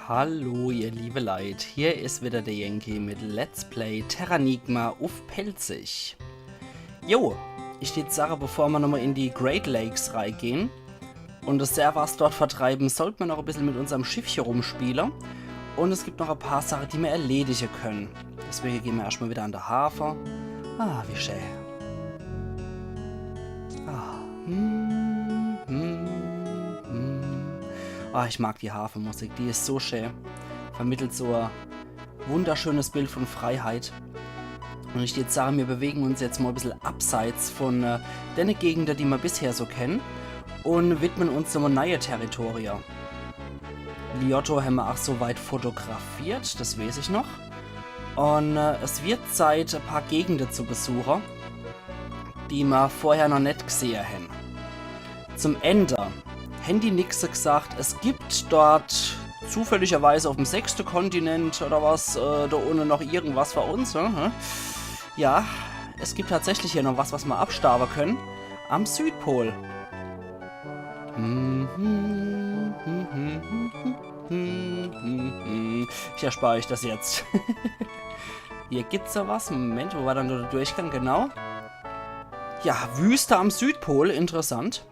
Hallo ihr liebe Leid, hier ist wieder der Yankee mit Let's Play Terranigma auf Pelzig. Jo, ich steht Sache, bevor wir nochmal in die Great Lakes reingehen und das Servers dort vertreiben, sollten wir noch ein bisschen mit unserem Schiffchen rumspielen. Und es gibt noch ein paar Sachen, die wir erledigen können. Deswegen gehen wir erstmal wieder an den Hafen. Ah, wie schön. Ah, ich mag die Hafenmusik, die ist so schön. Vermittelt so ein wunderschönes Bild von Freiheit. Und ich jetzt sage, wir bewegen uns jetzt mal ein bisschen abseits von den Gegenden, die wir bisher so kennen. Und widmen uns einem neuen Territorium. Liotto haben wir auch soweit fotografiert, das weiß ich noch. Und es wird Zeit, ein paar Gegenden zu besuchen, die wir vorher noch nicht gesehen haben. Zum Ende haben die Nixe gesagt, es gibt dort zufälligerweise auf dem 6. Kontinent oder was, da unten noch irgendwas für uns. Ja, es gibt tatsächlich hier noch was wir abstaben können. Am Südpol. Ich erspare euch das jetzt. Hier gibt's da was. Moment, wo war dann der Durchgang? Genau. Ja, Wüste am Südpol. Interessant.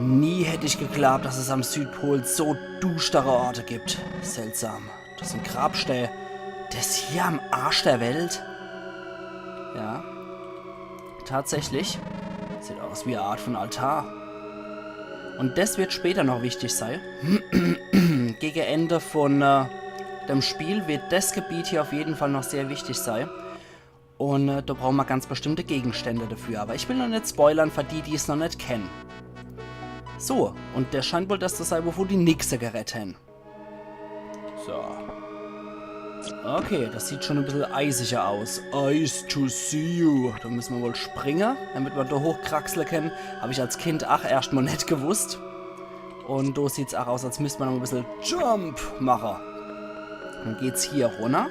Nie hätte ich geglaubt, dass es am Südpol so düstere Orte gibt. Seltsam. Das sind Grabstätte. Das hier am Arsch der Welt. Ja. Tatsächlich. Sieht aus wie eine Art von Altar. Und das wird später noch wichtig sein. Gegen Ende von dem Spiel wird das Gebiet hier auf jeden Fall noch sehr wichtig sein. Und da brauchen wir ganz bestimmte Gegenstände dafür. Aber ich will noch nicht spoilern für die, die es noch nicht kennen. So, und der scheint wohl das zu sein, wovor die Nixe gerettet haben. So. Okay, das sieht schon ein bisschen eisiger aus. Ice to see you. Da müssen wir wohl springen, damit wir da hochkraxeln können. Habe ich als Kind erstmal nicht gewusst. Und da sieht es auch aus, als müsste man noch ein bisschen Jump machen. Dann geht's hier runter.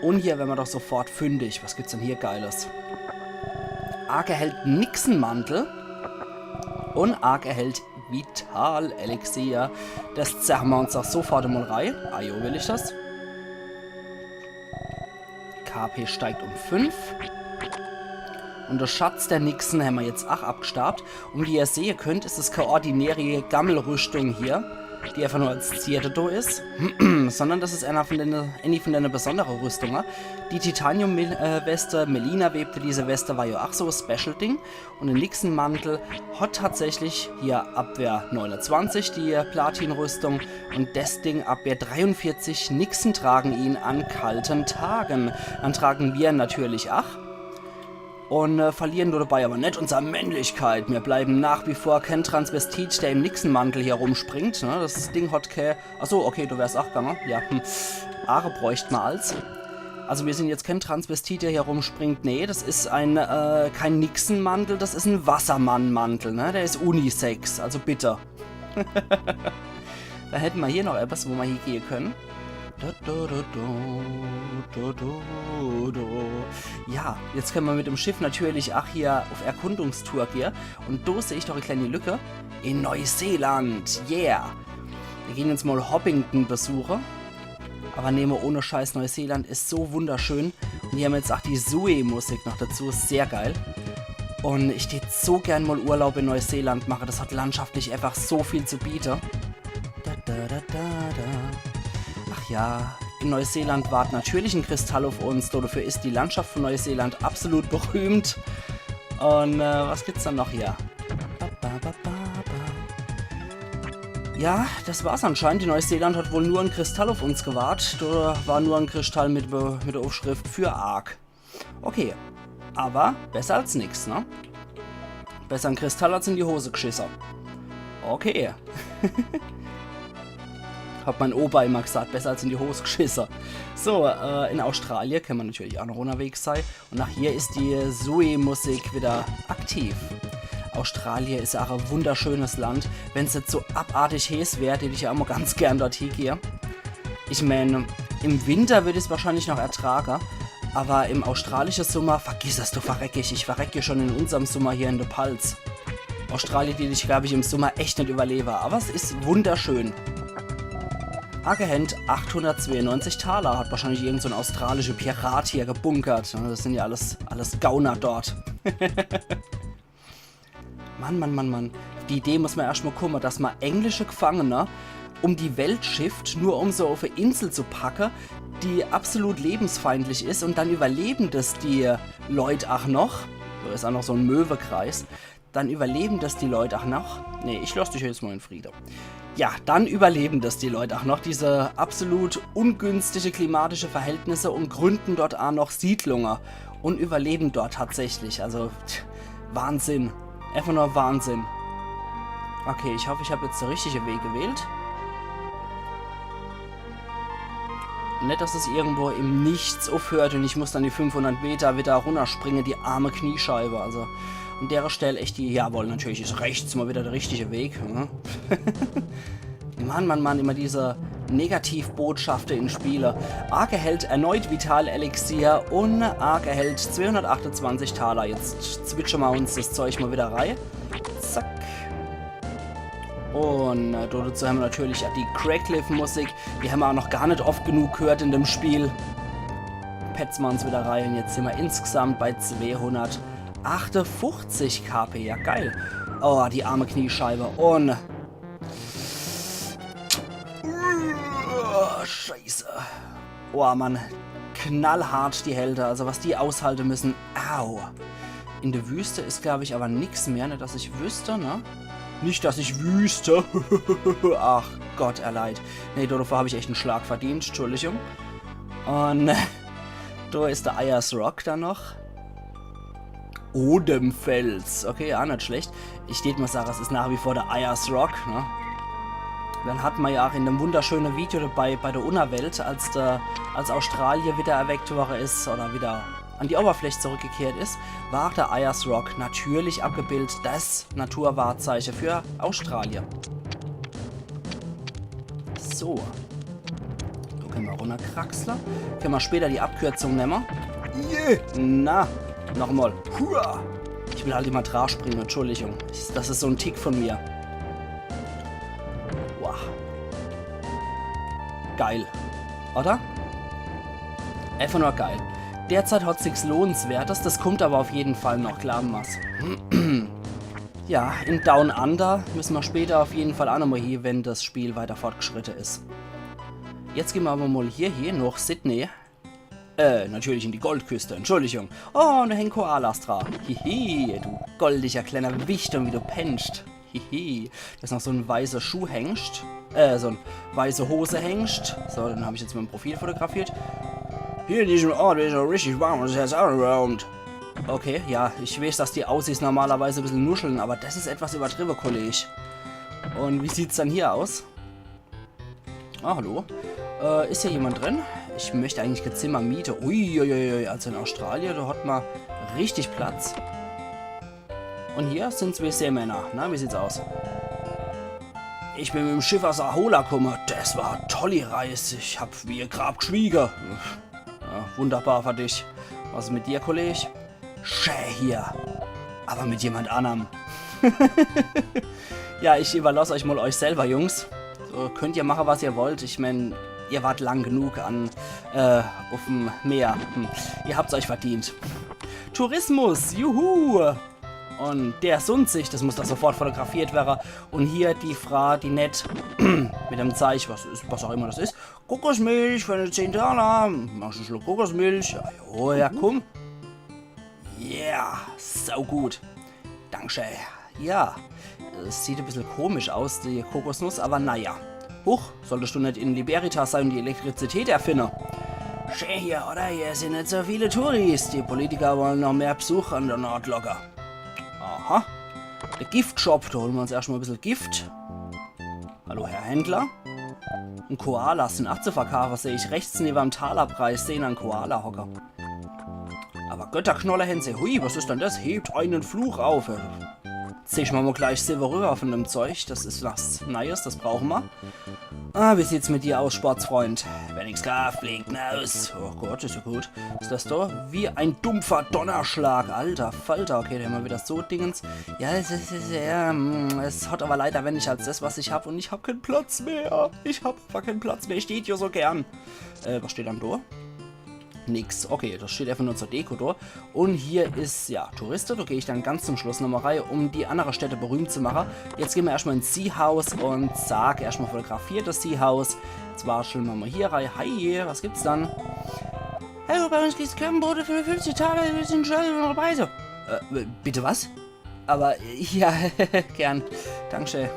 Und hier werden wir doch sofort fündig. Was gibt's denn hier Geiles? Ark erhält Nixenmantel. Und Ark erhält Vital Elixier. Das zerren wir uns auch sofort mal rein. Ah jo, will ich das? KP steigt um 5. Und der Schatz der Nixen haben wir jetzt auch abgestabt. Und wie ihr sehen könnt, ist es keine ordinäre Gammelrüstung hier, die einfach nur als Zierde da ist, sondern das ist eine von den besonderen Rüstungen. Die Titanium-Weste, Melina webte diese Weste, war ja auch so ein Special-Ding. Und der Nixenmantel hat tatsächlich hier Abwehr 29, die Platin-Rüstung. Und das Ding Abwehr 43, Nixen tragen ihn an kalten Tagen. Dann tragen wir natürlich auch. Und verlieren nur dabei aber nicht unsere Männlichkeit. Wir bleiben nach wie vor kein Transvestit, der im Nixenmantel hier rumspringt. Ne? Das Ding hat kein... Achso, okay, du wärst auch gegangen. Ja, Aare bräuchte man als. Also wir sind jetzt kein Transvestit, der hier rumspringt. Nee, das ist kein Nixenmantel, das ist ein Wassermannmantel. Ne? Der ist Unisex, also bitte. Da hätten wir hier noch etwas, wo wir hier gehen können. Ja, jetzt können wir mit dem Schiff natürlich auch hier auf Erkundungstour gehen. Und da sehe ich doch eine kleine Lücke. In Neuseeland, yeah! Wir gehen jetzt mal Hoppington besuchen. Aber nehmen wir ohne Scheiß, Neuseeland ist so wunderschön. Und hier haben wir jetzt auch die Sui-Musik noch dazu, sehr geil. Und ich hätte so gern mal Urlaub in Neuseeland machen. Das hat landschaftlich einfach so viel zu bieten. Ach ja, in Neuseeland wartet natürlich ein Kristall auf uns. Dafür ist die Landschaft von Neuseeland absolut berühmt. Und was gibt's dann noch hier? Ja, das war's anscheinend. Die Neuseeland hat wohl nur ein Kristall auf uns gewartet. Da war nur ein Kristall mit der Aufschrift für Ark. Okay, aber besser als nix, ne? Besser ein Kristall als in die Hose geschissen. Okay. Hat mein Opa immer gesagt, besser als in die Hose geschissen. So, in Australien kann man natürlich auch noch unterwegs sein. Und nach hier ist die Sui-Musik wieder aktiv. Australien ist auch ein wunderschönes Land. Wenn es jetzt so abartig heiß wäre, hätte ich ja auch mal ganz gern dort hingehen. Ich meine, im Winter würde ich es wahrscheinlich noch ertragen. Aber im australischen Sommer, vergiss es, du verrecke ich. Ich verrecke schon in unserem Sommer hier in der Palz. Australien, die ich, glaube ich, im Sommer echt nicht überlebe. Aber es ist wunderschön. Argehent 892 Taler. Hat wahrscheinlich irgend so ein australischer Pirat hier gebunkert. Das sind ja alles Gauner dort. Mann. Die Idee muss man erstmal kommen, dass man englische Gefangene um die Welt schifft, nur um so auf eine Insel zu packen, die absolut lebensfeindlich ist, und dann überleben das die Leute auch noch. Da ist auch noch so ein Möwekreis. Dann überleben das die Leute auch noch. Nee, ich lasse dich jetzt mal in Frieden. Ja, dann überleben das die Leute auch noch, diese absolut ungünstige klimatische Verhältnisse, und gründen dort auch noch Siedlungen und überleben dort tatsächlich. Also, Wahnsinn. Einfach nur Wahnsinn. Okay, ich hoffe, ich habe jetzt den richtigen Weg gewählt. Nicht, dass es irgendwo im Nichts aufhört und ich muss dann die 500 Meter wieder runterspringen, die arme Kniescheibe. Also an der Stelle echt die... Jawohl, natürlich ist rechts mal wieder der richtige Weg. Ne? Mann, immer diese Negativbotschaften in Spiele. Ark erhält erneut Vital-Elixier und Ark erhält 228 Taler. Jetzt zwitschern wir uns das Zeug mal wieder rein. Zack. Und dazu haben wir natürlich die Crackcliff-Musik. Die haben wir auch noch gar nicht oft genug gehört in dem Spiel. Petzen wir uns wieder rein. Jetzt sind wir insgesamt bei 258 KP. Ja, geil. Oh, die arme Kniescheibe. Und... Scheiße. Oh, Mann. Knallhart die Helden. Also, was die aushalten müssen. Au. In der Wüste ist, glaube ich, aber nichts mehr, ne, dass ich wüsste, ne? Nicht, dass ich wüsste. Ach Gott, erleid. Nee, dafür habe ich echt einen Schlag verdient. Entschuldigung. Und da ist der Ayers Rock dann noch. Odemfels. Okay, ja, nicht schlecht. Ich würde mal sagen, es ist nach wie vor der Ayers Rock, ne? Dann hat man ja auch in dem wunderschönen Video dabei bei der Unterwelt, als Australien wieder erweckt worden ist oder wieder an die Oberfläche zurückgekehrt ist, war der Ayers Rock natürlich abgebildet, das Naturwahrzeichen für Australien. So. Da können wir runterkraxeln. Können wir später die Abkürzung nehmen. Yeah. Na, nochmal. Ich will halt immer Draht springen, Entschuldigung. Das ist so ein Tick von mir. Wow. Geil. Oder? Einfach nur geil. Derzeit hat es nichts Lohnenswertes, das kommt aber auf jeden Fall noch, glauben wir's. Ja, in Down Under müssen wir später auf jeden Fall auch nochmal hier, wenn das Spiel weiter fortgeschritten ist. Jetzt gehen wir aber mal hier nach Sydney. Natürlich in die Goldküste, Entschuldigung. Oh, und da hängen Koalas dran. Hihi, du goldiger kleiner Wichtel, wie du pennst. Hihi. Da ist noch so ein weißer Schuh hängst. So ein weiße Hose hängst. So, dann habe ich jetzt mein Profil fotografiert. Hier in diesem Ort ist es richtig warm und es ist around. Okay, ja, ich weiß, dass die Aussies normalerweise ein bisschen nuscheln, aber das ist etwas übertrieben, Kollege. Und wie sieht's dann hier aus? Ah, hallo. Ist hier jemand drin? Ich möchte eigentlich kein Zimmer mieten. Uiuiui, also in Australien, da hat man richtig Platz. Und hier sind zwei Seemänner. Na, wie sieht's aus? Ich bin mit dem Schiff aus Ahola gekommen. Das war eine tolle Reise. Ich hab wie ihr Grab geschwiegen. Ja, wunderbar für dich. Was ist mit dir, Kollege? Schä hier. Aber mit jemand anderem. Ja, ich überlasse euch mal euch selber, Jungs. So könnt ihr machen, was ihr wollt. Ich meine, ihr wart lang genug auf dem Meer. Ihr habt's euch verdient. Tourismus, juhu! Und der Sundsich, das muss da sofort fotografiert werden. Und hier die Frau, die nett mit dem Zeichen, was auch immer das ist. Kokosmilch für eine 10 Taler. Machst du einen Schluck Kokosmilch? Ja, ja, komm. Yeah, sau gut. Dankeschön. Ja, es sieht ein bisschen komisch aus, die Kokosnuss, aber naja. Huch, solltest du nicht in Liberitas sein und die Elektrizität erfinden? Schön hier, oder? Hier sind nicht so viele Touris. Die Politiker wollen noch mehr Besuch an der Nordlocker. Aha. Der Giftshop, da holen wir uns erstmal ein bisschen Gift. Hallo, Herr Händler. Ein Koala sind auch zu verkaufen, sehe ich rechts neben dem Talerpreis, sehen einen Koala-Hocker. Aber Götterknolle Hänse, hui, was ist denn das? Hebt einen Fluch auf. Zieh ich mal gleich Silber rüber von dem Zeug. Das ist was Neues, das brauchen wir. Ah, wie sieht's mit dir aus, Sportsfreund? Wenn ich's klar, fliegt aus. Oh Gott, ist ja gut. Ist das da? Wie ein dumpfer Donnerschlag. Alter Falter. Okay, dann haben wir wieder so Dingens. Ja, es hat aber leider wenig als das, was ich habe. Und ich habe keinen Platz mehr. Ich habe einfach keinen Platz mehr. Ich steht hier so gern. Was steht dann da? Nix. Okay, das steht einfach nur zur Deko da. Und hier ist, ja, Touristen. Da gehe ich dann ganz zum Schluss nochmal rein, um die andere Städte berühmt zu machen. Jetzt gehen wir erstmal ins Sea House und zack, erstmal fotografiert das Sea House. Jetzt warten wir mal hier rein. Hi, was gibt's dann? Hallo, bei uns gibt's Kernboote für 50 Tage, wir sind schon dabei. So. Bitte was? Aber, ja, gern. Dankeschön.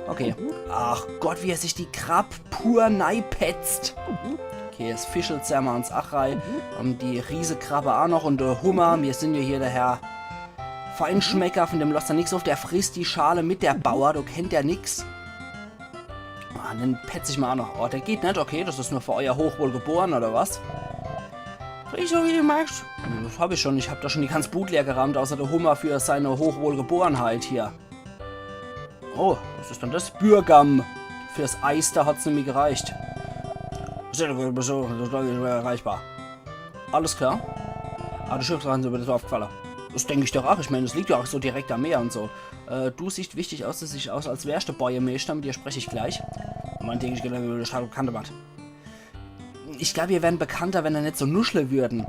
Okay. Ach Gott, wie er sich die Krab pur neipetzt. Okay, es fischelt sehr mal ans Achrei. Und die Riesekrabbe auch noch und der Hummer. Wir sind ja hier der Herr Feinschmecker, von dem lässt er nichts auf. Der frisst die Schale mit der Bauer, du kennt ja nix. Ah, den petze ich mal auch noch. Oh, der geht nicht. Okay, das ist nur für euer Hochwohl geboren, oder was? Riech so, wie du magst. Das habe ich schon. Ich habe da schon die ganze Blut leer gerammt, außer der Hummer für seine Hochwohlgeborenheit hier. Oh, was ist denn das? Bürgam. Fürs Eis, da hat es nämlich gereicht. So erreichbar. Alles klar. Ah, die Schiffsreisen sind über das Dorf gefallen. Das denke ich doch auch. Ich meine, das liegt ja auch so direkt am Meer und so. Du siehst wichtig aus, als wärst du Bäuermeister. Mit dir spreche ich gleich. Man denke ich, genau wie der Stadt bekannter macht. Ich glaube, wir wären bekannter, wenn er nicht so nuschle würden.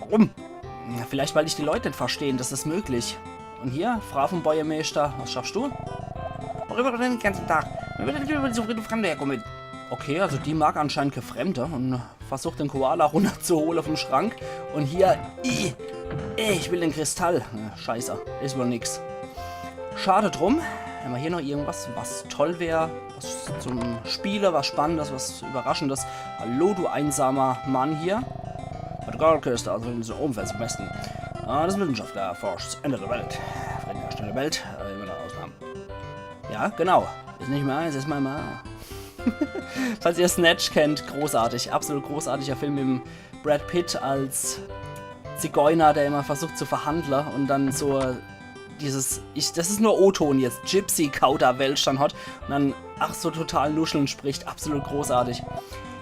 Warum? Vielleicht, weil ich die Leute nicht verstehen. Das ist möglich. Und hier, Frau vom Bäuermeister, was schaffst du? Worüber den ganzen Tag? Wir werden über die zufriedene Fremde herkommen. Okay, also die mag anscheinend keine Fremde und versucht den Koala runterzuholen vom Schrank. Und hier, ich will den Kristall. Scheiße, ist wohl nix. Schade drum. Haben wir hier noch irgendwas, was toll wäre? Was zum Spiele, was Spannendes, was Überraschendes. Hallo, du einsamer Mann hier. Die Goldküste, also in diesem Umfeld zum Besten. Das Wissenschaftler erforscht das Ende der Welt. Friedliche Stelle Welt, immer noch Ausnahmen. Ja, genau. Ist nicht mehr eins, ist mal. Falls ihr Snatch kennt, großartig. Absolut großartiger Film mit Brad Pitt als Zigeuner, der immer versucht zu verhandeln und dann so dieses, das ist nur O-Ton jetzt, Gypsy-Kauderwelsch dann hat und dann, ach so total nuscheln spricht. Absolut großartig.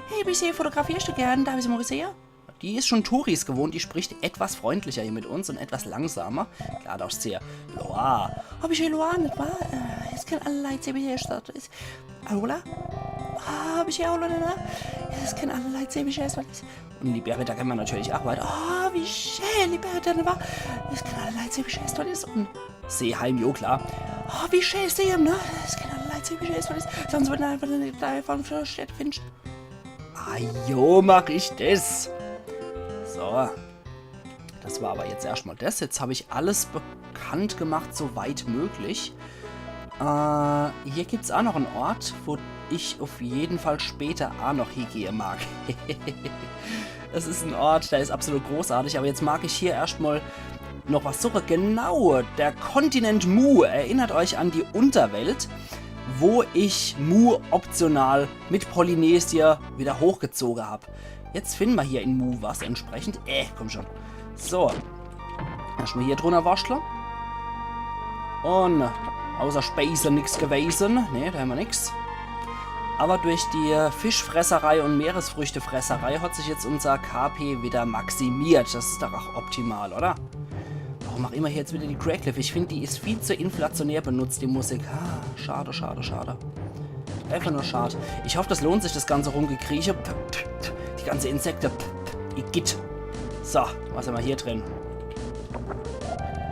Hey, bisher fotografierst du gern? Darf ich sie mal sehen? Die ist schon Touris gewohnt, die spricht etwas freundlicher hier mit uns und etwas langsamer. Klar, das ist sehr Loa. Hab ich hier Loa, nicht wahr? Es kann allerlei CBD-Stadt. Aula? Hab ich hier Aula, ne? Es kann allerlei CBD-Stadt. Und Liberta kann man natürlich auch weiter. Oh, wie schön, Liberta, ne? Es kann allerlei CBD-Stadt. Und Seeheim, jo, klar. Oh, wie schön ist Seeheim, ne? Es kann allerlei CBD-Stadt. Sonst wird einfach eine von der Stadt finden. Ah, jo, mach ich das. So, das war aber jetzt erstmal das. Jetzt habe ich alles bekannt gemacht, soweit möglich. Hier gibt es auch noch einen Ort, wo ich auf jeden Fall später auch noch hingehen mag. Das ist ein Ort, der ist absolut großartig, aber jetzt mag ich hier erstmal noch was suchen. Genau, der Kontinent Mu. Erinnert euch an die Unterwelt, wo ich Mu optional mit Polynesia wieder hochgezogen habe. Jetzt finden wir hier in Mu was entsprechend. Komm schon. So. Erstmal hier drunter wascheln. Und außer Speise nichts gewesen. Ne, da haben wir nichts. Aber durch die Fischfresserei und Meeresfrüchtefresserei hat sich jetzt unser KP wieder maximiert. Das ist doch auch optimal, oder? Warum auch immer hier jetzt wieder die Crackliffe? Ich finde, die ist viel zu inflationär benutzt, die Musik. Schade, schade, schade. Einfach nur schade. Ich hoffe, das lohnt sich, das ganze Rumgekrieche. Die ganze Insekte. Igitt. So, was haben wir hier drin?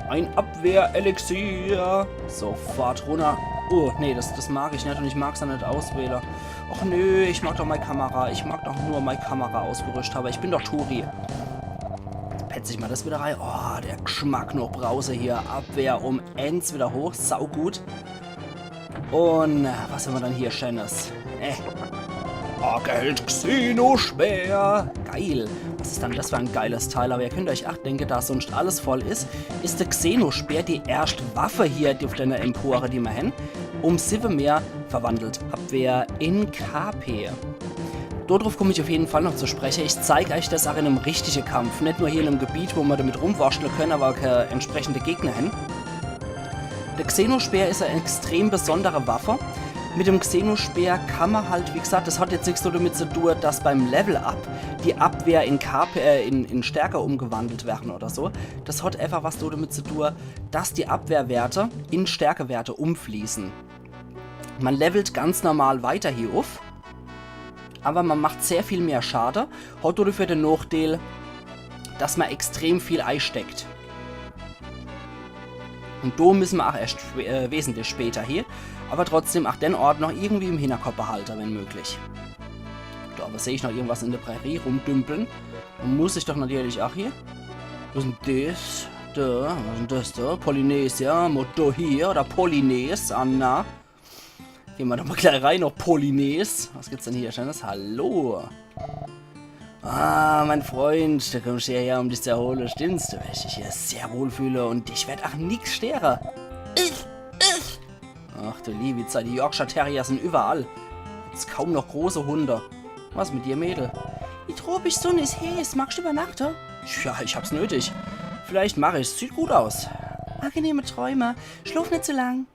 Ein Abwehr-Elixier. Sofort runter. Oh, nee, das mag ich nicht und ich mag es dann nicht auswählen. Och nö, ich mag doch meine Kamera. Ich mag doch nur meine Kamera ausgerüstet, aber ich bin doch Touri. Petze ich mal das wieder rein. Oh, der Geschmack noch Brause hier. Abwehr um Ends wieder hoch. Saugut. Und was haben wir dann hier Schönes? Geld Xeno-Speer. Geil. Was ist dann das für ein geiles Teil? Aber ihr könnt euch auch denken, da sonst alles voll ist der Xeno-Speer die erste Waffe hier auf der Empore, die wir haben. Um 7 mehr verwandelt. Abwehr in KP. Darauf komme ich auf jeden Fall noch zu sprechen. Ich zeige euch das auch in einem richtigen Kampf. Nicht nur hier in einem Gebiet, wo wir damit rumwascheln können, aber keine entsprechende Gegner hin. Der Xenospeer ist eine extrem besondere Waffe. Mit dem Xenospeer kann man halt, wie gesagt, das hat jetzt nichts so damit zu tun, dass beim Level-Up die Abwehr in Stärke umgewandelt werden oder so. Das hat einfach was so damit zu tun, dass die Abwehrwerte in Stärkewerte umfließen. Man levelt ganz normal weiter hier auf, aber man macht sehr viel mehr Schaden. Hat dafür den Nachteil, dass man extrem viel einsteckt. Und da müssen wir auch erst wesentlich später hier, aber trotzdem auch den Ort noch irgendwie im Hinterkopf behalten, wenn möglich. Da aber sehe ich noch irgendwas in der Prärie rumdümpeln. Dann muss ich doch natürlich auch hier. Was ist denn das? Da, was ist denn das da? Polynesia, Motto hier oder Polynes, Anna. Gehen wir doch mal gleich rein, noch Polynes. Was gibt's denn hier Schönes? Hallo. Ah, mein Freund, da kommst du hierher, um dich zu erholen, stimmt's? Du wirst dich hier sehr wohlfühlen und ich werde auch nix sterben. Ach du liebe Zeit, die Yorkshire Terrier sind überall. Jetzt kaum noch große Hunde. Was mit dir, Mädel? Die tropische Sonne ist heiß, magst du übernachten? Ja, ich hab's nötig. Vielleicht mache ich's, sieht gut aus. Angenehme Träume, schlaf nicht zu lang.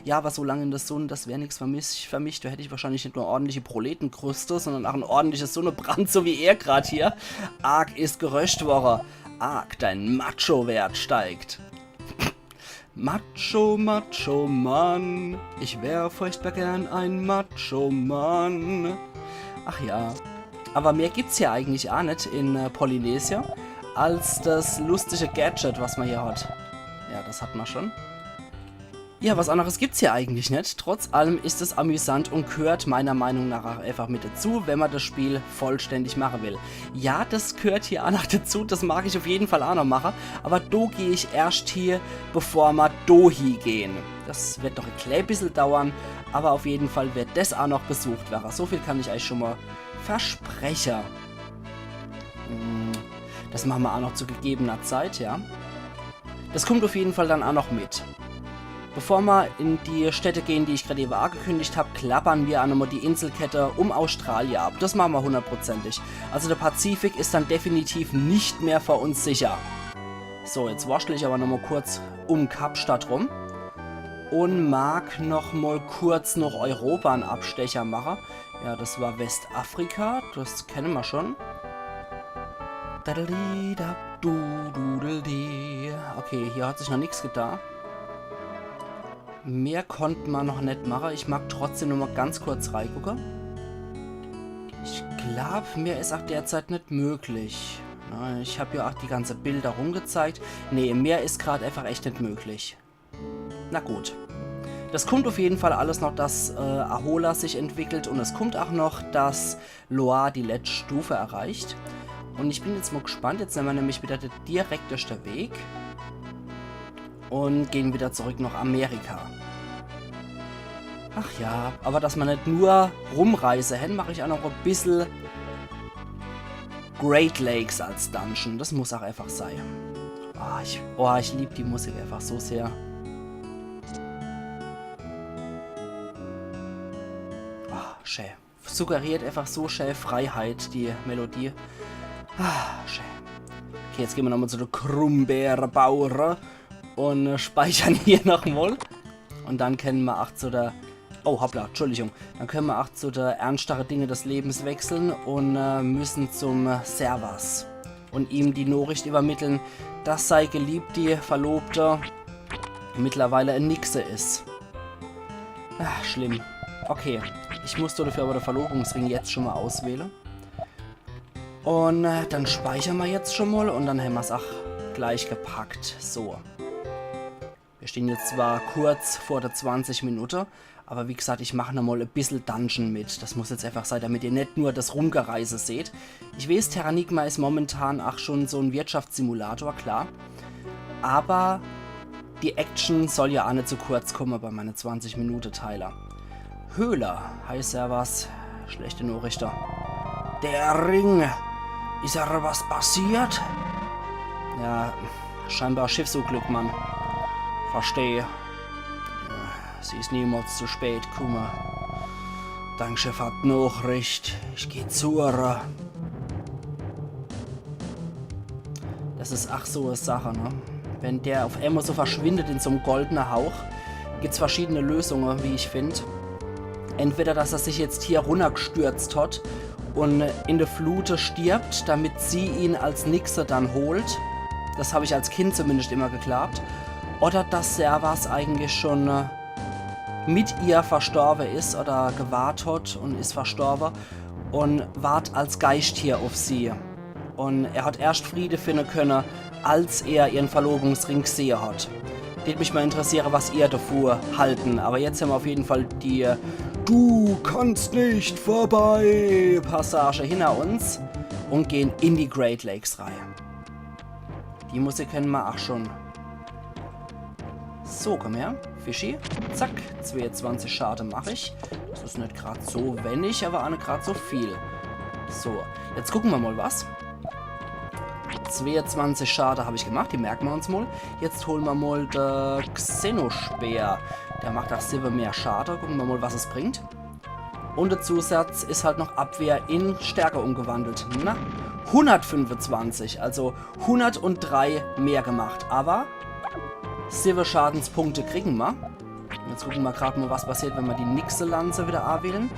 Ja, aber so lange in der Sonne, das wäre nichts für mich. Da hätte ich wahrscheinlich nicht nur ordentliche Proletenkrüste, sondern auch ein ordentliches Sonnenbrand, so wie er gerade hier. Arg ist geröscht worden. Arg, dein Macho-Wert steigt. Macho, Macho, Mann. Ich wär furchtbar gern ein Macho-Mann. Ach ja. Aber mehr gibt's ja eigentlich auch nicht in Polynesia als das lustige Gadget, was man hier hat. Ja, das hat man schon. Ja, was anderes gibt's hier eigentlich nicht. Trotz allem ist es amüsant und gehört meiner Meinung nach auch einfach mit dazu, wenn man das Spiel vollständig machen will. Ja, das gehört hier auch noch dazu, das mag ich auf jeden Fall auch noch machen, aber da gehe ich erst hier, bevor wir hier gehen. Das wird noch ein klein bisschen dauern, aber auf jeden Fall wird das auch noch besucht werden. So viel kann ich euch schon mal versprechen. Das machen wir auch noch zu gegebener Zeit, ja. Das kommt auf jeden Fall dann auch noch mit. Bevor wir in die Städte gehen, die ich gerade eben angekündigt habe, klappern wir auch nochmal die Inselkette um Australien ab. Das machen wir hundertprozentig. Also der Pazifik ist dann definitiv nicht mehr für uns sicher. So, jetzt waschle ich aber nochmal kurz um Kapstadt rum. Und mag nochmal kurz noch Europa einen Abstecher machen. Ja, das war Westafrika, das kennen wir schon. Okay, hier hat sich noch nichts getan. Mehr konnte man noch nicht machen. Ich mag trotzdem nur mal ganz kurz reingucken. Ich glaube, mehr ist auch derzeit nicht möglich. Na, ich habe ja auch die ganzen Bilder rumgezeigt. Nee, mehr ist gerade einfach echt nicht möglich. Na gut. Das kommt auf jeden Fall alles noch, dass Ahola sich entwickelt. Und es kommt auch noch, dass Loa die letzte Stufe erreicht. Und ich bin jetzt mal gespannt. Jetzt nehmen wir nämlich wieder den direktesten Weg. Und gehen wieder zurück nach Amerika. Ach ja, aber dass man nicht nur rumreise hin, mache ich auch noch ein bisschen Great Lakes als Dungeon. Das muss auch einfach sein. Ich liebe die Musik einfach so sehr. Schön. Suggeriert einfach so schön Freiheit, die Melodie. Schön. Okay, jetzt gehen wir nochmal zu der Krummbeerbauer und speichern hier nochmal. Und dann können wir auch zu der... Oh, hoppla, Entschuldigung. Dann können wir auch zu der ernsteren Dinge des Lebens wechseln und müssen zum Servas. Und ihm die Nachricht übermitteln, dass sei geliebte Verlobte mittlerweile ein Nixe ist. Schlimm. Okay, ich muss dafür aber den Verlobungsring jetzt schon mal auswählen. Und dann speichern wir jetzt schon mal und dann haben wir es auch gleich gepackt. So. Wir stehen jetzt zwar kurz vor der 20 Minuten, aber wie gesagt, ich mache nochmal ein bisschen Dungeon mit. Das muss jetzt einfach sein, damit ihr nicht nur das Rumgereise seht. Ich weiß, Terranigma ist momentan auch schon so ein Wirtschaftssimulator, klar. Aber die Action soll ja auch nicht zu kurz kommen bei meinen 20-Minuten-Teiler. Höhler, heißt ja was. Schlechte Nachrichten. Der Ring. Ist da was passiert? Ja, scheinbar Schiffsunglück, Mann. Verstehe. sie ist niemals zu spät, Kummer. Dein Chef hat Nachricht. Ich geh zu ihr. Das ist ach so eine Sache, ne? Wenn der auf einmal so verschwindet in so einem goldenen Hauch, gibt es verschiedene Lösungen, wie ich finde. Entweder, dass er sich jetzt hier runtergestürzt hat und in der Flute stirbt, damit sie ihn als Nixe dann holt. Das habe ich als Kind zumindest immer geglaubt. Oder dass Servas eigentlich schon mit ihr verstorben ist oder gewahrt hat und ist verstorben und wart als Geist hier auf sie. Und er hat erst Friede finden können, als er ihren Verlobungsring gesehen hat. Würde mich mal interessieren, was ihr davor halten. Aber jetzt haben wir auf jeden Fall die Du kannst nicht vorbei Passage hinter uns und gehen in die Great Lakes Reihe. Die Musik kennen wir auch schon. So, komm her. Fischi. Zack. 22 Schaden mache ich. Das ist nicht gerade so wenig, aber auch nicht gerade so viel. So, jetzt gucken wir mal was. 22 Schaden habe ich gemacht, die merken wir uns mal. Jetzt holen wir mal den Xenospeer. Der macht auch 7 mehr Schaden. Gucken wir mal, was es bringt. Und der Zusatz ist halt noch Abwehr in Stärke umgewandelt. Na, 125, also 103 mehr gemacht. Aber 7 Schadenspunkte kriegen wir. Jetzt gucken wir gerade mal, was passiert, wenn wir die Nixe-Lanze wieder anwählen.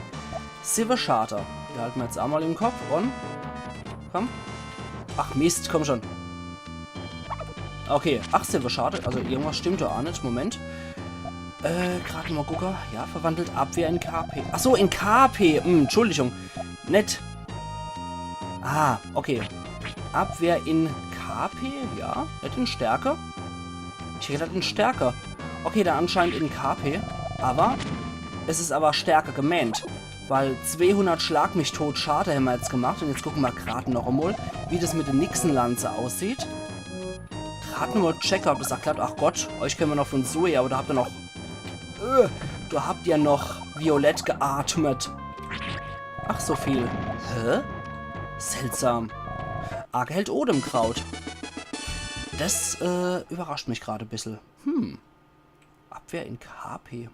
7 Schaden. Die halten wir jetzt einmal im Kopf und... Komm. Ach Mist, komm schon. Okay, ach, 7 Schaden. Also irgendwas stimmt da auch nicht. Moment. Gerade mal gucken. Ja, verwandelt Abwehr in KP. Ach so, in KP. Entschuldigung. Nett. Ah, okay. Abwehr in KP? Ja, nicht in Stärke. Ich hätte gedacht in Stärke. Okay, dann anscheinend in KP. Aber es ist aber Stärke gemeint. Weil 200 Schlag mich tot Schade haben wir jetzt gemacht. Und jetzt gucken wir gerade noch einmal, wie das mit der Nixenlanze aussieht. Gerade nur mal checken, ob das auch klappt. Ach Gott, euch kennen wir noch von Zoe, aber da habt ihr noch... da habt ihr noch violett geatmet. Ach, so viel. Hä? Seltsam. Arg hält Odemkraut. Das überrascht mich gerade ein bisschen. Abwehr in KP.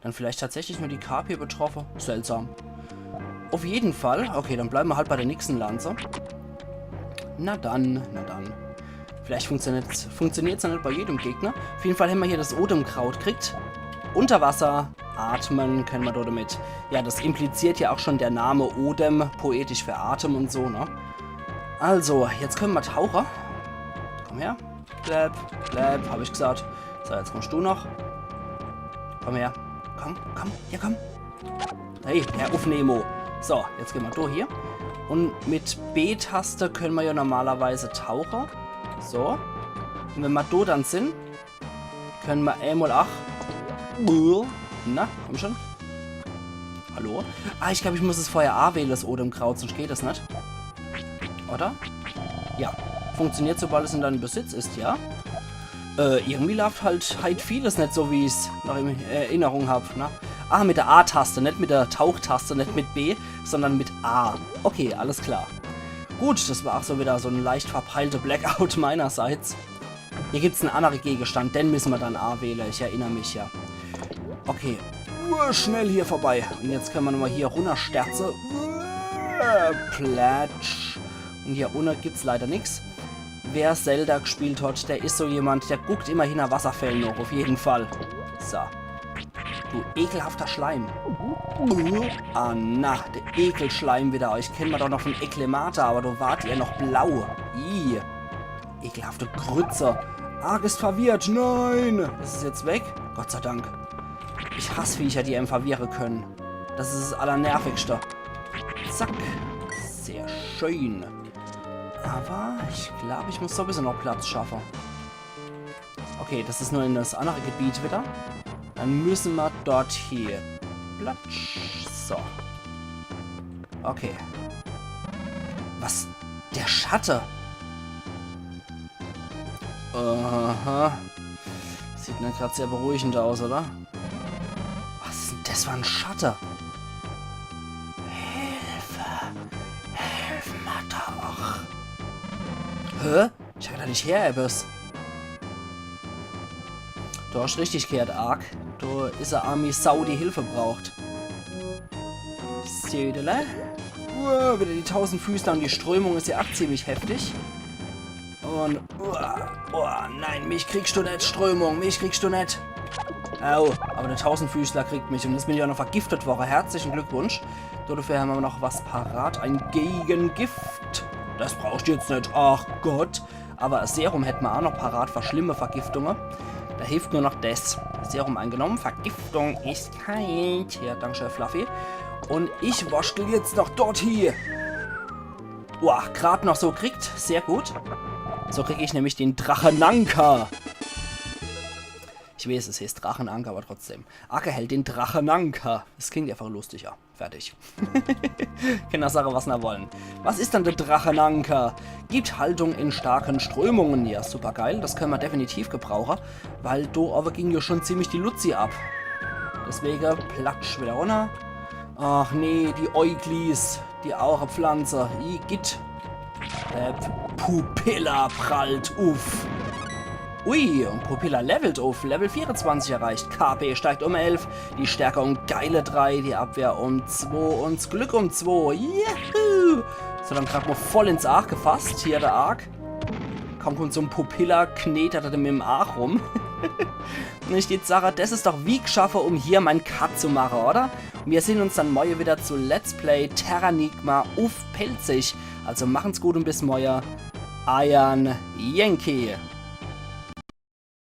Dann vielleicht tatsächlich nur die KP betroffen. Seltsam. Auf jeden Fall. Okay, dann bleiben wir halt bei der Nixenlanze. Na dann, na dann. Vielleicht funktioniert es ja nicht bei jedem Gegner. Auf jeden Fall haben wir hier das Odemkraut kriegt. Unter Wasser atmen können wir dort damit. Ja, das impliziert ja auch schon der Name Odem, poetisch für Atem und so, ne? Also, jetzt können wir Taucher. Komm her. Bleib, bleib, habe ich gesagt. So, jetzt kommst du noch. Komm her. Komm, komm, hier komm. Hey, Herr auf Nemo. So, jetzt gehen wir durch hier. Und mit B-Taste können wir ja normalerweise Taucher. So. Und wenn wir da dann sind, können wir einmal auch... Na, komm schon. Hallo? Ah, ich glaube, ich muss es vorher A wählen, das Odemkraut, sonst geht das nicht. Oder? Ja. Funktioniert, sobald es in deinem Besitz ist, ja? Irgendwie läuft halt vieles nicht so, wie ich es noch in Erinnerung habe, ne? Ah, mit der A-Taste, nicht mit der Tauchtaste, nicht mit B, sondern mit A. Okay, alles klar. Gut, das war auch so wieder so ein leicht verpeilter Blackout meinerseits. Hier gibt es einen anderen Gegenstand, den müssen wir dann A wählen, ich erinnere mich ja. Okay, schnell hier vorbei. Und jetzt können wir nochmal hier runtersterzen. Platsch. Und hier unten gibt es leider nichts. Wer Zelda gespielt hat, der ist so jemand, der guckt immer hinter Wasserfällen noch, auf jeden Fall. So. Du ekelhafter Schleim. Ah, na, der Ekelschleim wieder. Euch kennen wir doch noch von Eklemata, aber du wart ihr noch blau. Ih. Ekelhafte Grütze. Arg ist verwirrt. Nein. Ist es jetzt weg? Gott sei Dank. Ich hasse Viecher, die einem verwirren können. Das ist das Allernervigste. Zack. Sehr schön. Aber ich glaube, ich muss so ein bisschen noch Platz schaffen. Okay, das ist nur in das andere Gebiet wieder. Dann müssen wir dort hier. Platsch. So. Okay. Was? Der Schatten. Aha. Sieht nicht gerade sehr beruhigend aus, oder? Was ist denn das für ein Schatten? Hilfe. Hilf mir doch. Hä? Ich kann da nicht her, Abyss. Du hast richtig gehört, Ark. Da ist eine arme Sau, die Hilfe braucht. Södele. Wieder die 1000 Füßler und die Strömung ist ja auch ziemlich heftig. Und, nein, mich kriegst du nicht, Strömung, mich kriegst du nicht. Au, aber der 1000 Füßler kriegt mich und jetzt bin ich auch noch vergiftet worden. Herzlichen Glückwunsch. Dafür haben wir noch was parat, ein Gegengift. Das brauchst du jetzt nicht, ach Gott. Aber ein Serum hätten wir auch noch parat für schlimme Vergiftungen. Da hilft nur noch das. Serum eingenommen, Vergiftung ist kalt. Ja, danke schön, Fluffy. Und ich waschel jetzt noch dort hier. Boah, gerade noch so kriegt. Sehr gut. So kriege ich nämlich den Drachenanker. Ich weiß, es heißt Drachenanker, aber trotzdem. Acker hält den Drachenanker. Das klingt einfach lustiger. Fertig. Kinder sagen, was wir wollen. Was ist dann der Drachenanker? Gibt Haltung in starken Strömungen. Ja, super geil. Das können wir definitiv gebrauchen. Weil da aber ging ja schon ziemlich die Luzi ab. Deswegen platsch wieder runter. Ach nee, die Euglis. Die Aurapflanze. Igitt. Pupilla prallt auf. Ui, und Pupilla levelt auf. Level 24 erreicht. KP steigt um 11. Die Stärke um geile 3. Die Abwehr um 2. Und das Glück um 2. Juhu! So, dann gerade mal voll ins Arg gefasst. Hier der Arg. Kommt so ein Pupilla, knetet er mit dem Arg rum. Und ich jetzt sage, das ist doch wie geschafft, um hier meinen Cut zu machen, oder? Und wir sehen uns dann morgen wieder zu Let's Play Terranigma auf Pelzig. Also machen's gut und bis morgen. Iron Yankee.